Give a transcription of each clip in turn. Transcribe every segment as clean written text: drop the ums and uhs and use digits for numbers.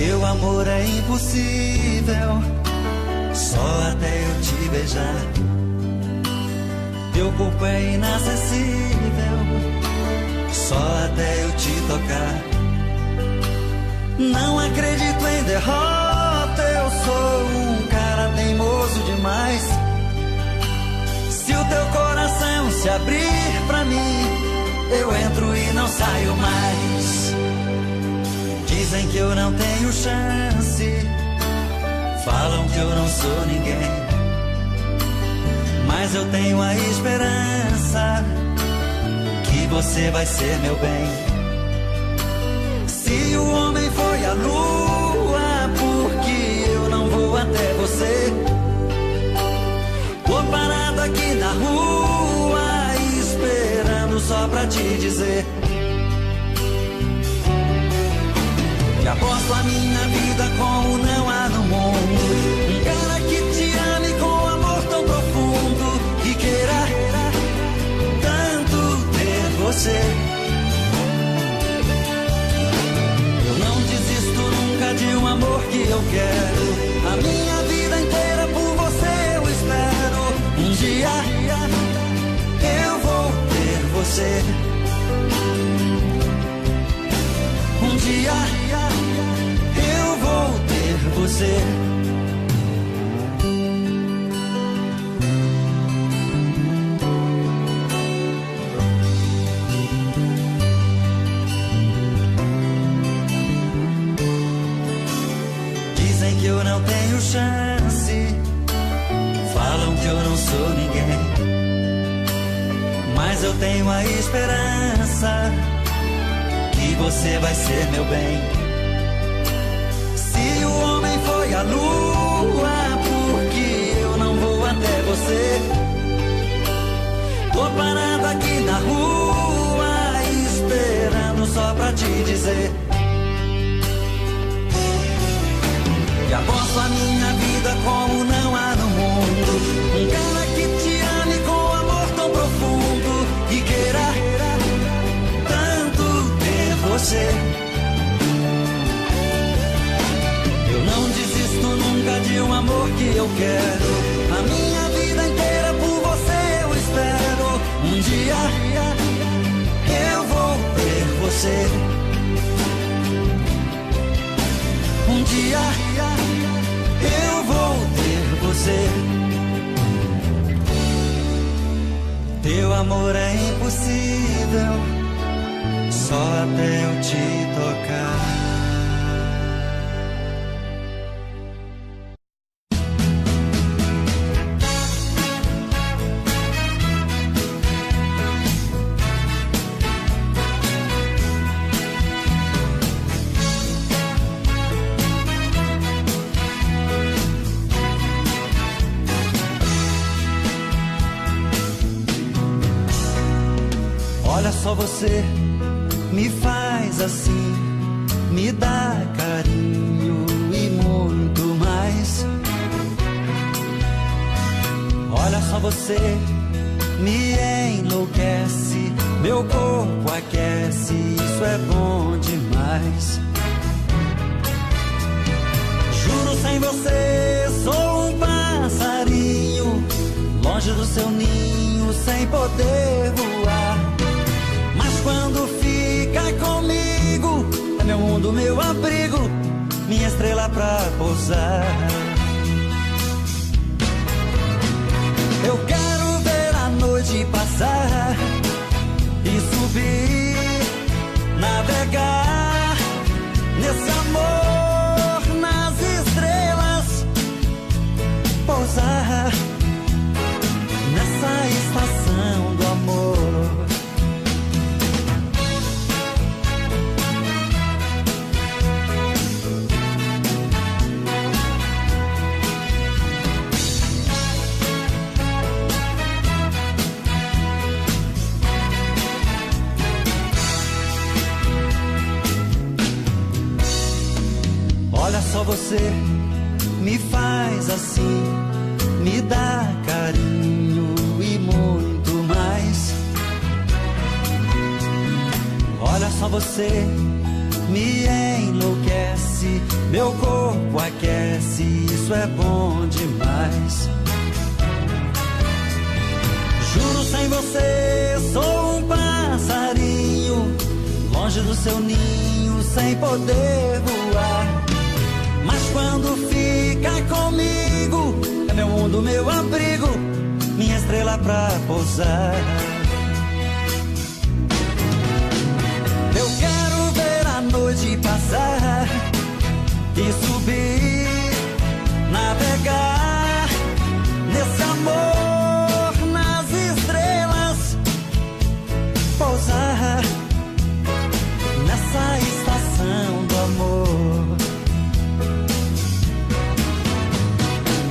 Teu amor é impossível, só até eu te beijar. Teu corpo é inacessível, só até eu te tocar. Não acredito em derrota, eu sou um cara teimoso demais. Se o teu coração se abrir pra mim, eu entro e não saio mais. Dizem que eu não tenho chance, falam que eu não sou ninguém, mas eu tenho a esperança que você vai ser meu bem. Se o homem foi à lua, porque eu não vou até você? Tô parado aqui na rua, esperando só pra te dizer que aposto a minha vida com o não há no mundo. Um cara que te ame com amor tão profundo e queira tanto ter você. De um amor que eu quero, a minha vida inteira por você eu espero. Um dia eu vou ter você. Um dia eu vou ter você. Que eu não tenho chance, falam que eu não sou ninguém, mas eu tenho a esperança que você vai ser meu bem. Se o homem foi à lua, porque eu não vou até você? Tô parado aqui na rua, esperando só pra te dizer que aposto a minha vida como não há no mundo. Um cara que te ame com amor tão profundo e queira tanto ter você. Eu não desisto nunca de um amor que eu quero, a minha vida inteira por você eu espero. Um dia eu vou ter você. Um dia eu vou ter você. Teu amor é impossível, só até eu te tocar. Olha só, você me faz assim, me dá carinho e muito mais. Olha só, você me enlouquece, meu corpo aquece, isso é bom demais. Juro, sem você sou um passarinho, longe do seu ninho, sem poder voar. Quando fica comigo, é meu mundo, meu abrigo, minha estrela pra pousar. Eu quero ver a noite passar e subir, navegar nesse amor, nas estrelas, pousar nessa estação do amor. Olha só, você me faz assim, me dá carinho e muito mais. Olha só, você me enlouquece, meu Meu corpo aquece, isso é bom demais. Juro, sem você sou um passarinho, longe do seu ninho, sem poder voar. Mas quando fica comigo, é meu mundo, meu abrigo, minha estrela pra pousar. Eu quero ver a noite passar e subir, navegar nesse amor, nas estrelas, pousar nessa estação do amor.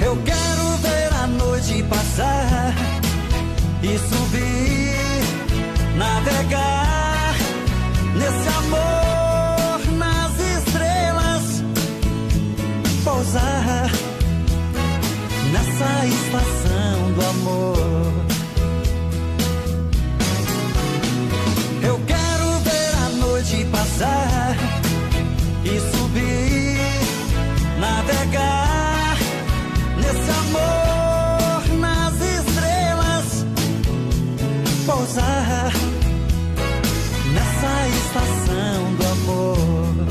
Eu quero ver a noite passar e subir, navegar nesse amor, nas estrelas, pousar nessa estação do amor. Eu quero ver a noite passar e subir, navegar nesse amor, nas estrelas, pousar nessa estação do amor.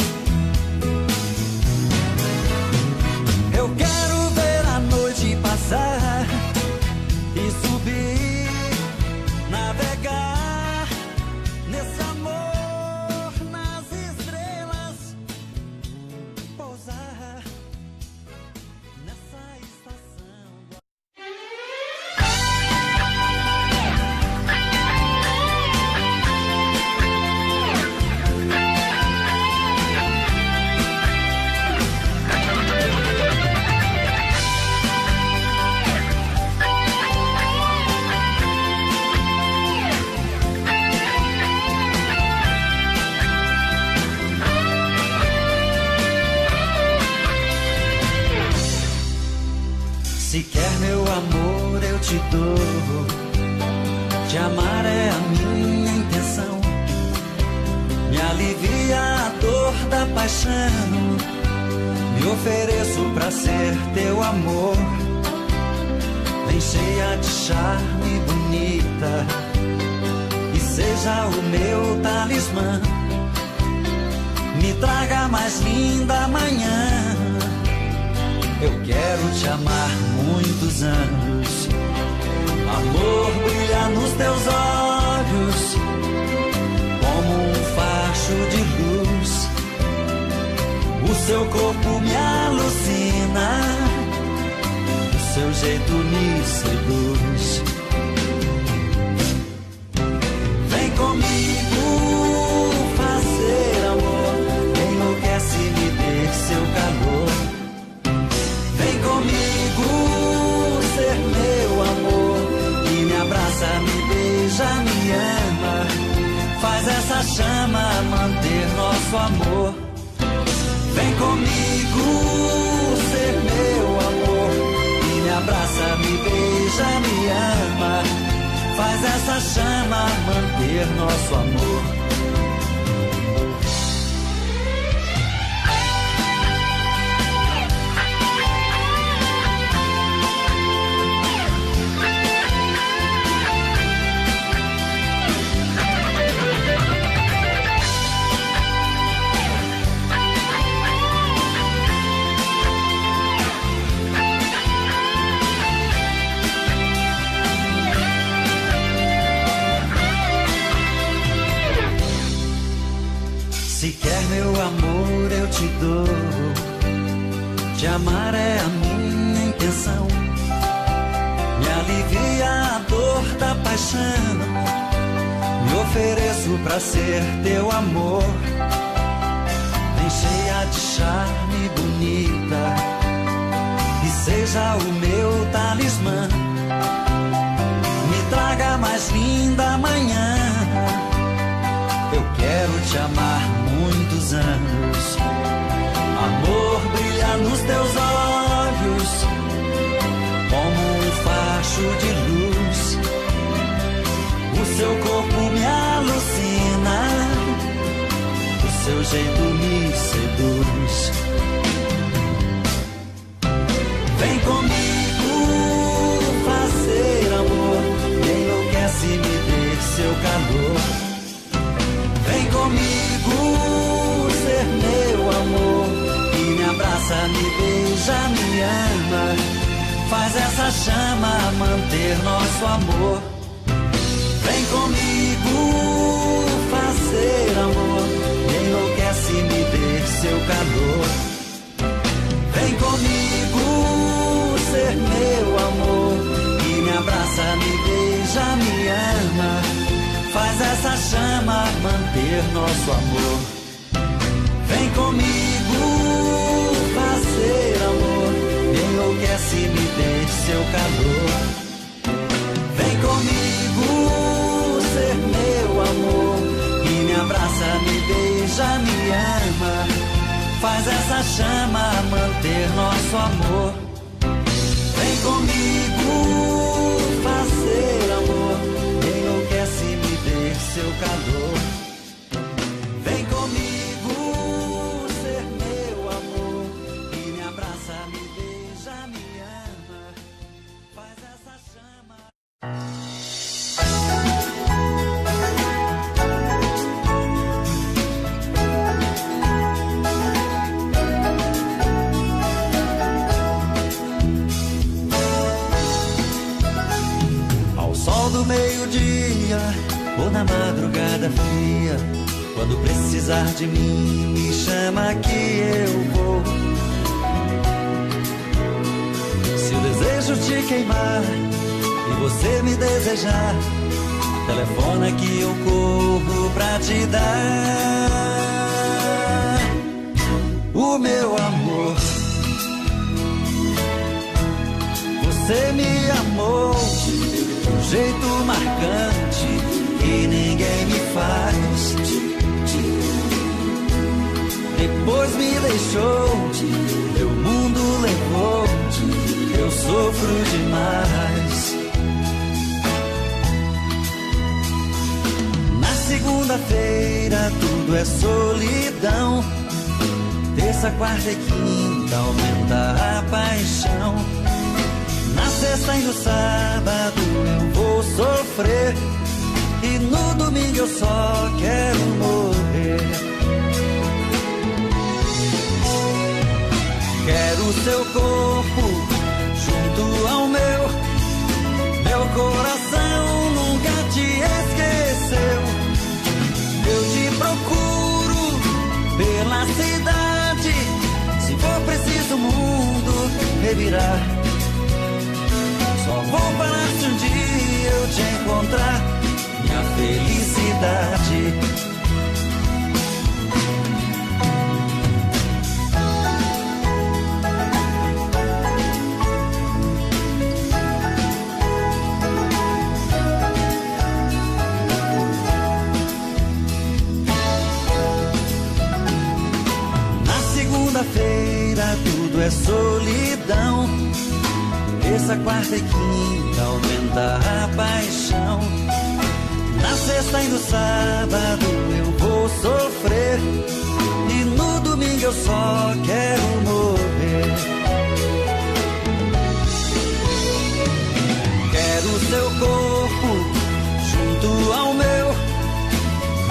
Eu quero ver a noite passar e subir, navegar nesse amor, nas estrelas, pousar nessa estação do amor. Se quer meu amor eu te dou, te amar é a minha intenção, me alivia a dor da paixão, me ofereço pra ser teu amor, vem cheia de charme bonita, e seja o meu talismã, me traga a mais linda manhã. Eu quero te amar muitos anos, amor brilha nos teus olhos, como um facho de luz, o seu corpo me alucina, o seu jeito me seduz. Vem comigo fazer amor, enlouquece-me ver seu calor. Vem comigo ser meu amor, e me abraça, me beija, me ama, faz essa chama manter nosso amor. Vem comigo ser meu amor, e me abraça, me beija, me ama, faz essa chama manter nosso amor. Se quer meu amor eu te dou, te amar é a minha intenção, me alivia a dor da paixão, me ofereço pra ser teu amor, vem cheia de charme bonita, e seja o meu talismã, me traga a mais linda manhã. Eu quero te amar muitos anos, amor brilha nos teus olhos, como um facho de luz, o seu corpo me alucina, o seu jeito me seduz. abraça, me beija, me ama. Faz essa chama manter nosso amor. Vem comigo fazer amor. Me enlouquece, me dê seu calor. Vem comigo ser meu amor. E me abraça, me beija, me ama. Faz essa chama manter nosso amor. Vem comigo fazer amor. Me enlouquece, me dê seu calor. Vem comigo ser meu amor. E me abraça, me beija, me ama. Faz essa chama manter nosso amor. Vem comigo fazer amor. Me enlouquece, me dê seu calor. Vem comigo ser meu amor. E me abraça, me beija, me ama. Faz essa chama. Do meio-dia ou na madrugada fria, quando precisar de mim, me chama que eu vou. Se o desejo te queimar e você me desejar, telefona que eu corro pra te dar o meu amor. Você me amou de um jeito marcante que ninguém me faz. Depois me deixou, meu mundo levou, eu sofro demais. Na segunda-feira tudo é solidão. Terça, quarta e quinta aumenta a paixão. Na sexta e no sábado eu vou sofrer. E no domingo eu só quero morrer. Quero seu corpo junto ao meu. Meu coração nunca te esqueceu. Eu te procuro pela cidade. Se for preciso o mundo revirar. Só vou parar se um dia eu te encontrar. Minha felicidade. Na segunda-feira tudo é solidão. Terça, quarta e quinta aumenta a paixão. Na sexta e no sábado eu vou sofrer. E no domingo eu só quero morrer. Quero seu corpo junto ao meu.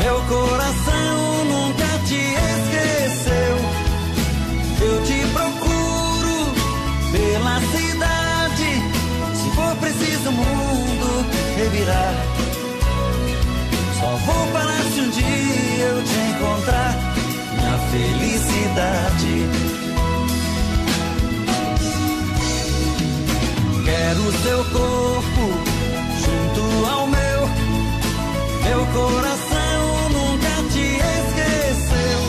Meu coração nunca te esqueceu. Eu te procuro pela cidade. Se for preciso o mundo revirar. Só vou parar se um dia eu te encontrar. Minha felicidade. Quero seu corpo junto ao meu. Meu coração nunca te esqueceu.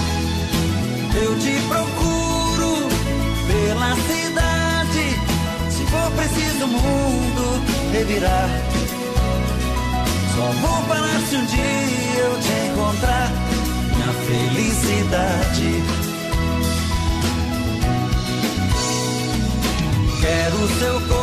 Eu te procuro pela cidade. Se for preciso o mundo revirar. Só vou parar se um dia eu te encontrar. Minha felicidade. Quero seu corpo